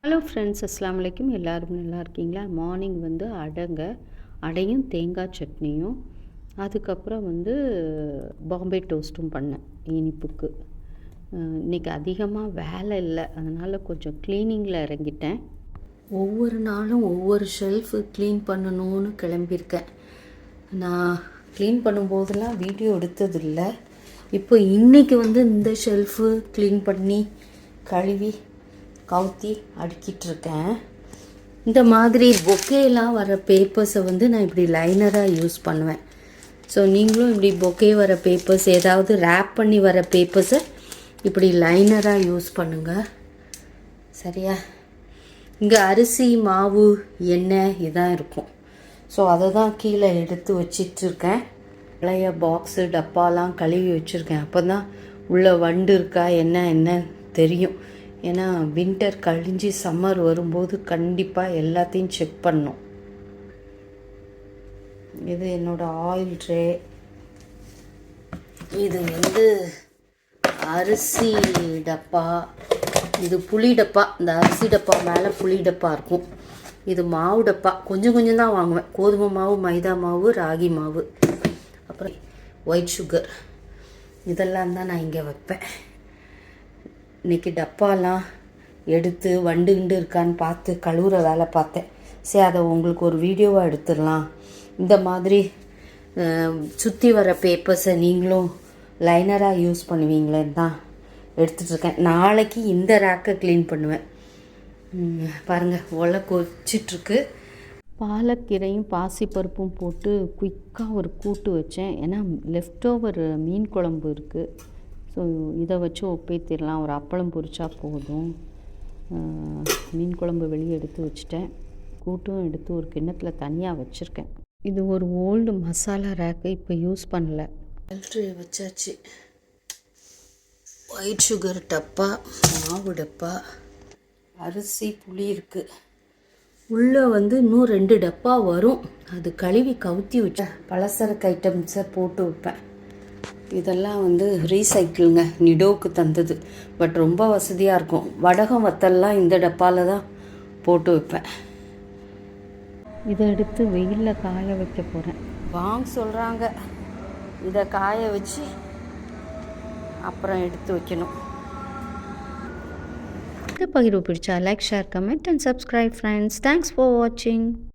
Hello friends, அஸ்ஸலாமு அலைக்கும். எல்லோரும் நல்லா இருக்கீங்களா? மார்னிங் வந்து அடையும் தேங்காய் சட்னியும், அதுக்கப்புறம் வந்து பாம்பே டோஸ்ட்டும் பண்ணேன் இனிப்புக்கு. இன்றைக்கி அதிகமாக வேலை இல்லை, அதனால் கொஞ்சம் க்ளீனிங்கில் இறங்கிட்டேன். ஒவ்வொரு நாளும் ஒவ்வொரு ஷெல்ஃபு க்ளீன் பண்ணணும்னு கிளம்பியிருக்கேன். நான் க்ளீன் பண்ணும்போதெல்லாம் வீடியோ எடுத்ததில்லை. இப்போ இன்றைக்கி வந்து இந்த ஷெல்ஃபு க்ளீன் பண்ணி கழுவி கவுத்தி அடுக்கிட்டுருக்கேன். இந்த மாதிரி பொக்கேலாம் வர பேப்பர்ஸை வந்து நான் இப்படி லைனராக யூஸ் பண்ணுவேன். ஸோ நீங்களும் இப்படி பொக்கே வர பேப்பர்ஸ், ஏதாவது ரேப் பண்ணி வர பேப்பர்ஸை இப்படி லைனராக யூஸ் பண்ணுங்கள். சரியா? இங்கே அரிசி, மாவு, எண்ணெய் இதான் இருக்கும். ஸோ அதை தான் கீழே எடுத்து வச்சிட்ருக்கேன். பழைய பாக்ஸு, டப்பாலாம் கழுவி வச்சுருக்கேன். அப்போ தான் உள்ளே வண்டு இருக்கா என்ன தெரியும். ஏன்னா வின்டர் கழிஞ்சு சம்மர் வரும்போது கண்டிப்பாக எல்லாத்தையும் செக் பண்ணணும். இது என்னோடய ஆயில் ட்ரே. இது வந்து அரிசி டப்பா. இது புளி டப்பா. இந்த அரிசி டப்பா மேலே புளி டப்பா இருக்கும். இது மாவு டப்பா. கொஞ்சம் கொஞ்சம் தான் வாங்குவேன். கோதுமை மாவு, மைதா மாவு, ராகி மாவு, அப்புறம் ஒயிட் சுகர். இதெல்லாம் தான் நான் இங்கே வைப்பேன். இன்றைக்கி டப்பாலாம் எடுத்து வண்டு இருக்கான்னு பார்த்து கழுவுற வேலை பார்த்தேன். சரி, அதை உங்களுக்கு ஒரு வீடியோவாக எடுத்துடலாம். இந்த மாதிரி சுற்றி வர பேப்பர்ஸை நீங்களும் லைனராக யூஸ் பண்ணுவீங்களேன்னு தான் எடுத்துகிட்ருக்கேன். நாளைக்கு இந்த ரேக்கை க்ளீன் பண்ணுவேன். பாருங்கள், ஒலை கொச்சிட்ருக்கு. பாலக்கீரையும் பாசிப்பருப்பும் போட்டு குயிக்காக ஒரு கூட்டு வச்சேன். ஏன்னா லெஃப்ட் ஓவர் மீன் குழம்பு இருக்குது. ஸோ இதை வச்சு ஒப்பேத்திடலாம். ஒரு அப்பளம் பொரிச்சா போதும். மீன் குழம்பு வெளியே எடுத்து வச்சுட்டேன். கூட்டும் எடுத்து ஒரு கிண்ணத்தில் தனியாக வச்சுருக்கேன். இது ஒரு ஓல்டு மசாலா ரேக்கு, இப்போ யூஸ் பண்ணல. ஃபில்ட்ரு வச்சாச்சு. ஒயிட் சுகர் டப்பா, மாவு டப்பா, அரிசி, புளி இருக்குது. உள்ளே வந்து இன்னும் 2 டப்பா வரும். அது கழுவி கவுத்தி வச்சேன். பலசரக்கு ஐட்டம்ஸை போட்டு வைப்பேன். இதெல்லாம் வந்து ரீசைக்கிளுங்க, நிடோவுக்கு தந்தது. பட் ரொம்ப வசதியாக இருக்கும். வடகம் வத்தல்லாம் இந்த டப்பாவில் தான் போட்டு வைப்பேன். இதை எடுத்து வெயிலில் காய வைக்க போகிறேன். வாங்க சொல்கிறாங்க. இதை காய வச்சு அப்புறம் எடுத்து வைக்கணும். இந்த பகிர்வு பிடிச்சா like, share, comment and subscribe friends. Thanks for வாட்சிங்.